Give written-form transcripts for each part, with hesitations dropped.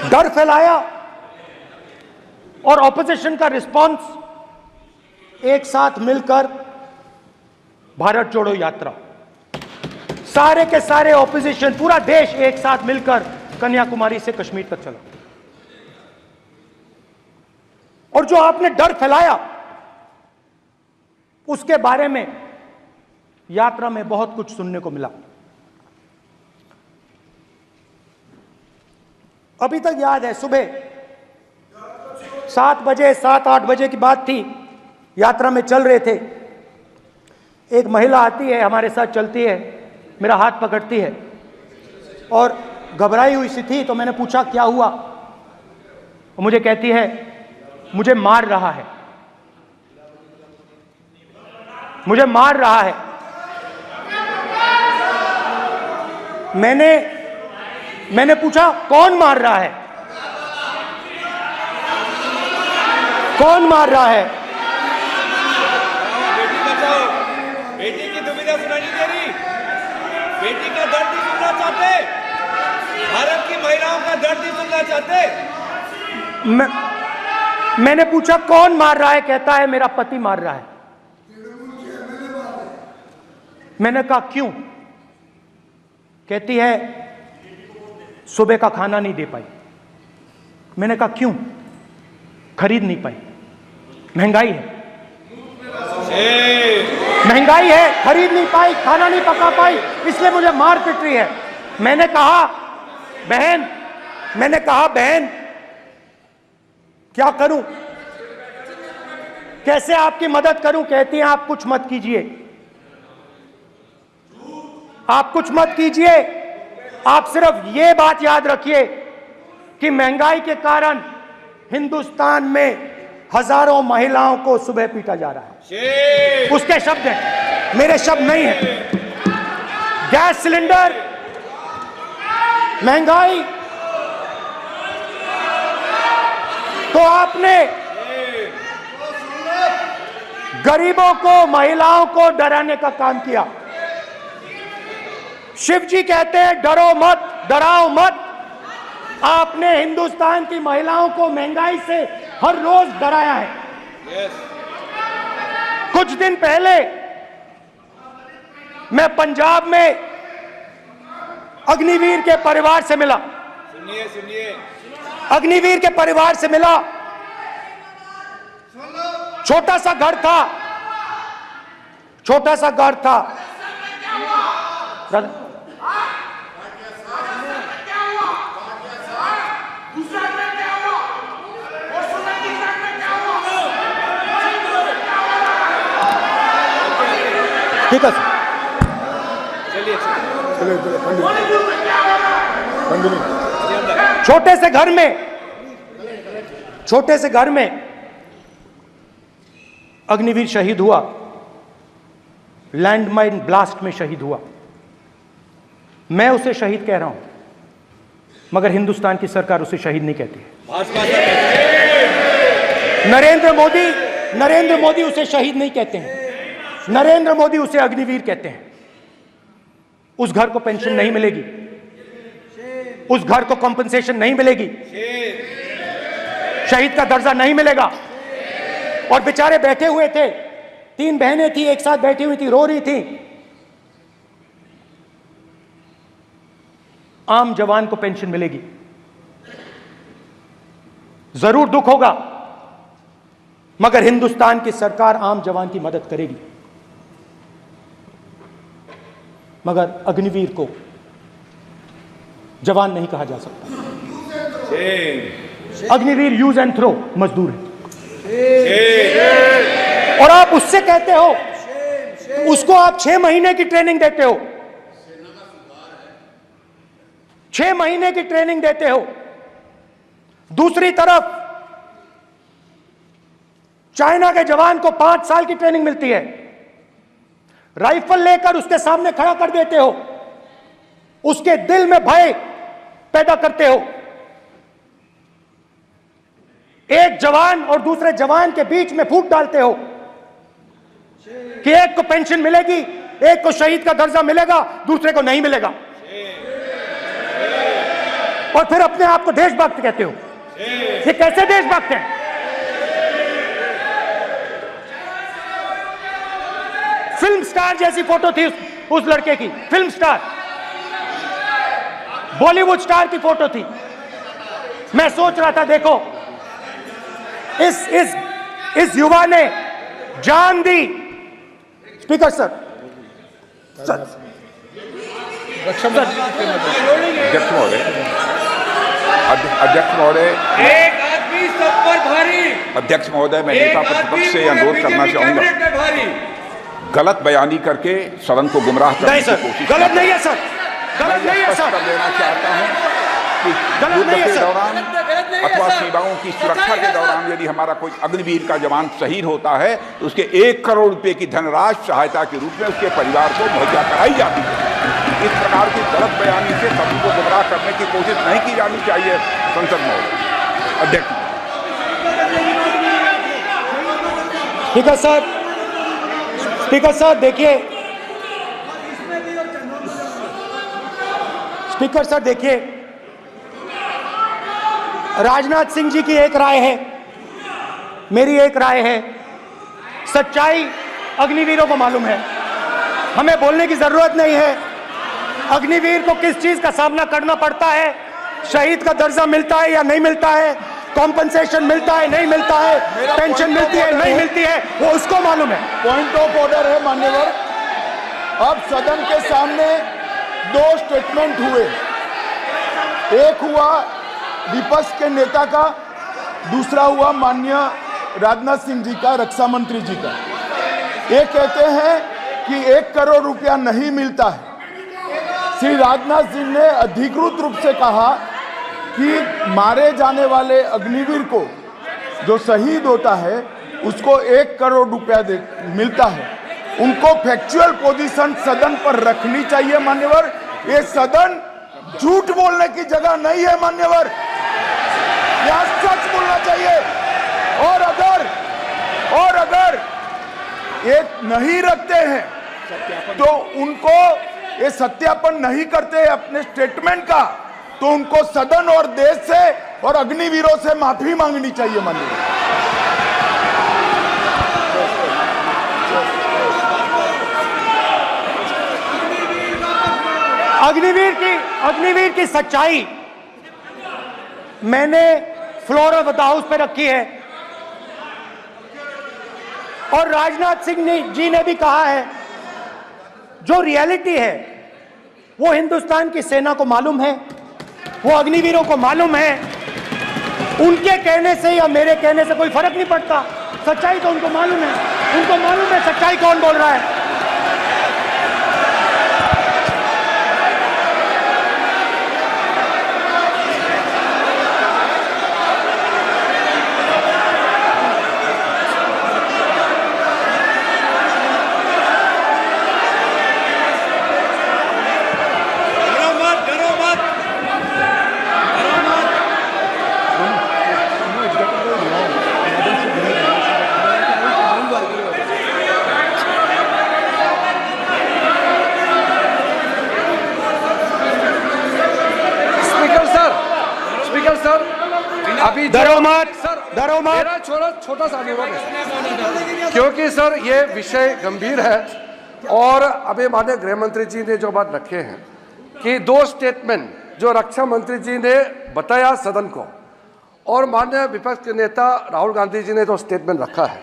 डर फैलाया और ऑपोजिशन का रिस्पांस एक साथ मिलकर भारत जोड़ो यात्रा, सारे के सारे ऑपोजिशन, पूरा देश एक साथ मिलकर कन्याकुमारी से कश्मीर तक चला। और जो आपने डर फैलाया उसके बारे में यात्रा में बहुत कुछ सुनने को मिला। अभी तक याद है, सुबह 7 बजे 7-8 बजे की बात थी, यात्रा में चल रहे थे, एक महिला आती है, हमारे साथ चलती है, मेरा हाथ पकड़ती है और घबराई हुई सी थी। तो मैंने पूछा क्या हुआ, और मुझे कहती है मुझे मार रहा है, मुझे मार रहा है। मैंने पूछा कौन मार रहा है, कौन मार रहा है? बेटी बचाओ, बेटी की दुविधा सुनाई दे रही, बेटी का दर्द नहीं सुनना चाहते, भारत की महिलाओं का दर्द नहीं सुनना चाहते। मैंने पूछा कौन मार रहा है, कहता है मेरा पति मार रहा है। मैंने कहा क्यों? कहती है सुबह का खाना नहीं दे पाई। मैंने कहा क्यों? खरीद नहीं पाई, महंगाई है, महंगाई है, खरीद नहीं पाई, खाना नहीं पका पाई, इसलिए मुझे मार पिट रही है। मैंने कहा बहन क्या करूं, कैसे आपकी मदद करूं? कहती हैं आप कुछ मत कीजिए, आप कुछ मत कीजिए, आप सिर्फ ये बात याद रखिए कि महंगाई के कारण हिंदुस्तान में हजारों महिलाओं को सुबह पीटा जा रहा है। उसके शब्द हैं, मेरे शब्द नहीं है। गैस सिलेंडर, महंगाई, तो आपने गरीबों को, महिलाओं को डराने का काम किया। शिव जी कहते हैं डरो मत, डराओ मत। आपने हिंदुस्तान की महिलाओं को महंगाई से हर रोज डराया है। कुछ दिन पहले मैं पंजाब में अग्निवीर के परिवार से मिला। सुनिए, अग्निवीर के परिवार से मिला। छोटा सा घर था, छोटा सा घर था। ठीक है छोटे से घर में अग्निवीर शहीद हुआ, लैंडमाइन ब्लास्ट में शहीद हुआ। मैं उसे शहीद कह रहा हूं, मगर हिंदुस्तान की सरकार उसे शहीद नहीं कहती है। नरेंद्र मोदी उसे शहीद नहीं कहते हैं, नरेंद्र मोदी उसे अग्निवीर कहते हैं। उस घर को पेंशन नहीं मिलेगी, उस घर को कॉम्पेंसेशन नहीं मिलेगी, शहीद का दर्जा नहीं मिलेगा। और बेचारे बैठे हुए थे, 3 बहनें थी, एक साथ बैठी हुई थी, रो रही थी। आम जवान को पेंशन मिलेगी, जरूर दुख होगा, मगर हिंदुस्तान की सरकार आम जवान की मदद करेगी। मगर अग्निवीर को जवान नहीं कहा जा सकता। अग्निवीर यूज एंड थ्रो मजदूर है। और आप उससे कहते हो, उसको आप 6 महीने की ट्रेनिंग देते हो, 6 महीने की ट्रेनिंग देते हो। दूसरी तरफ चाइना के जवान को 5 साल की ट्रेनिंग मिलती है, राइफल लेकर उसके सामने खड़ा कर देते हो, उसके दिल में भय पैदा करते हो। एक जवान और दूसरे जवान के बीच में फूट डालते हो कि एक को पेंशन मिलेगी, एक को शहीद का दर्जा मिलेगा, दूसरे को नहीं मिलेगा। और फिर अपने आप को देशभक्त कहते हो। ये कैसे देशभक्त हैं? फिल्म स्टार जैसी फोटो थी उस लड़के की, फिल्म स्टार, बॉलीवुड स्टार की फोटो थी। मैं सोच रहा था देखो इस युवा ने जान दी। स्पीकर सर, अध्यक्ष महोदय, एक आदमी सब पर भारी। अध्यक्ष महोदय, मैं नेता प्रतिपक्ष से अनुरोध करना चाहूंगा, गलत बयानी करके सदन को गुमराह करने की कोशिश गलत नहीं है सर, गलत नहीं है सर, कर देना चाहता हूं कि युद्ध के दौरान अथवा सीमाओं की सुरक्षा के दौरान यदि हमारा कोई अग्निवीर का जवान शहीद होता है तो उसके 1 करोड़ रुपए की धनराशि सहायता के रूप में उसके परिवार को मुहैया कराई जाती है। इस प्रकार की गलत बयानी से सभी को गुमराह करने की कोशिश नहीं की जानी चाहिए। संसद महोदय, अध्यक्ष। स्पीकर सर, स्पीकर सर देखिए, स्पीकर सर देखिए, राजनाथ सिंह जी की एक राय है, मेरी एक राय है। सच्चाई अग्निवीरों को मालूम है, हमें बोलने की जरूरत नहीं है। अग्निवीर को किस चीज का सामना करना पड़ता है, शहीद का दर्जा मिलता है या नहीं मिलता है, कॉम्पनसेशन मिलता है नहीं मिलता है, पेंशन मिलती है नहीं मिलती है, वो उसको मालूम है। पॉइंट ऑफ ऑर्डर है मान्यवर। अब सदन के सामने 2 स्टेटमेंट हुए, एक हुआ विपक्ष के नेता का, दूसरा हुआ माननीय राजनाथ सिंह जी का, रक्षा मंत्री जी का। ये कहते हैं कि 1 करोड़ रुपया नहीं मिलता है। श्री राजनाथ सिंह ने अधिकृत रूप से कहा कि मारे जाने वाले अग्निवीर को जो शहीद होता है उसको 1 करोड़ रुपया मिलता है। उनको फैक्चुअल पोजीशन सदन पर रखनी चाहिए मान्यवर। ये सदन झूठ बोलने की जगह नहीं है मान्यवर, यहाँ सच बोलना चाहिए। और अगर ये नहीं रखते हैं तो उनको ये सत्यापन नहीं करते अपने स्टेटमेंट का, तो उनको सदन और देश से और अग्निवीरों से माफी मांगनी चाहिए माननीय। अग्निवीर की सच्चाई मैंने फ्लोर ऑफ द हाउस पे रखी है, और राजनाथ सिंह जी ने भी कहा है जो रियलिटी है वो हिंदुस्तान की सेना को मालूम है, वो अग्निवीरों को मालूम है। उनके कहने से या मेरे कहने से कोई फर्क नहीं पड़ता, सच्चाई तो उनको मालूम है। उनको मालूम है सच्चाई कौन बोल रहा है। अभी मेरा छोटा सा अनुरोध है, क्योंकि सर ये विषय गंभीर है और अभी माननीय गृह मंत्री जी ने जो बात रखे हैं कि 2 स्टेटमेंट जो रक्षा मंत्री जी ने बताया सदन को और माननीय विपक्ष के नेता राहुल गांधी जी ने जो स्टेटमेंट रखा है,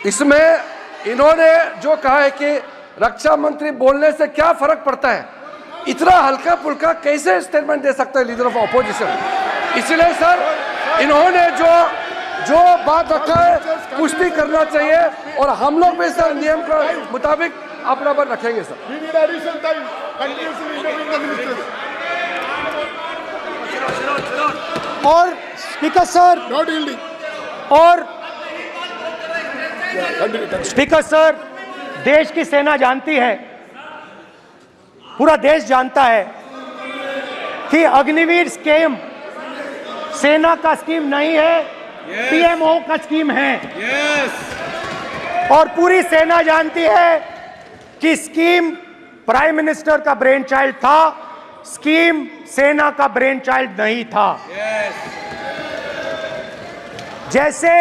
इसमें इन्होंने जो कहा है कि रक्षा मंत्री बोलने से क्या फर्क पड़ता है, इतना हल्का फुल्का कैसे स्टेटमेंट दे सकते हैं लीडर ऑफ ऑपोजिशन। इसलिए सर इन्होंने जो बात रखा है पुष्टि करना चाहिए और हम लोग भी सर नियम के मुताबिक अपना बात रखेंगे सर। और स्पीकर सर, और स्पीकर सर, देश की सेना जानती है, पूरा देश जानता है कि अग्निवीर स्कीम सेना का स्कीम नहीं है, पीएमओ का स्कीम है। और पूरी सेना जानती है कि स्कीम प्राइम मिनिस्टर का ब्रेन चाइल्ड था, स्कीम सेना का ब्रेन चाइल्ड नहीं था। जैसे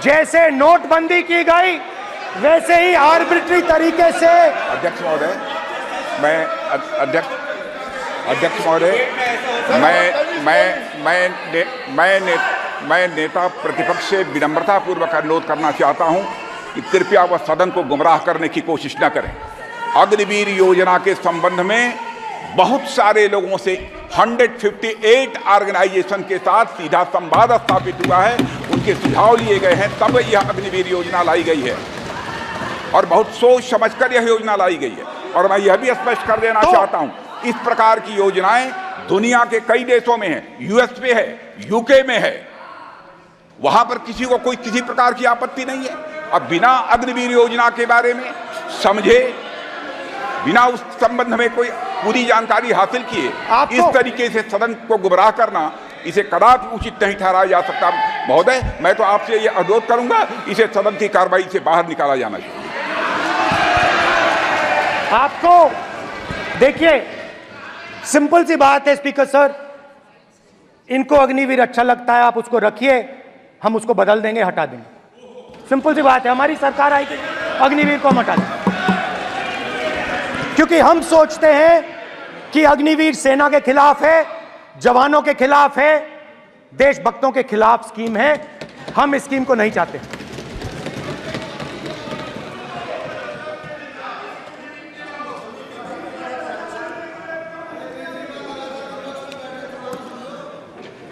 जैसे नोटबंदी की गई वैसे ही आर्बिट्री तरीके से अध्यक्ष महोदय, अध्यक्ष महोदय, मैं नेता प्रतिपक्ष से विनम्रता पूर्वक अनुरोध करना चाहता हूं कि कृपया वह सदन को गुमराह करने की कोशिश न करें। अग्निवीर योजना के संबंध में बहुत सारे लोगों से 158 ऑर्गेनाइजेशन के साथ सीधा संवाद स्थापित हुआ है, उनके सुझाव लिए गए हैं, तब यह अग्निवीर योजना लाई गई है और बहुत सोच समझकर यह योजना लाई गई है। और मैं यह भी स्पष्ट कर देना चाहता हूं, इस प्रकार की योजनाएं दुनिया के कई देशों में है, यूएस में है, यूके में है, वहां पर किसी को कोई किसी प्रकार की आपत्ति नहीं है। अब बिना अग्निवीर योजना के बारे में समझे, बिना उस संबंध में कोई पूरी जानकारी हासिल किए इस तरीके से सदन को गुमराह करना, इसे कदापि उचित नहीं ठहराया जा सकता। महोदय, मैं तो आपसे ये अनुरोध करूंगा, इसे सदन की कार्रवाई से बाहर निकाला जाना चाहिए। आपको देखिए, सिंपल सी बात है स्पीकर सर, इनको अग्निवीर अच्छा लगता है, आप उसको रखिए, हम उसको बदल देंगे, हटा देंगे। सिंपल सी बात है, हमारी सरकार आएगी, अग्निवीर को हम हटा देंगे, क्योंकि हम सोचते हैं कि अग्निवीर सेना के खिलाफ है, जवानों के खिलाफ है, देशभक्तों के खिलाफ स्कीम है। हम इस स्कीम को नहीं चाहते।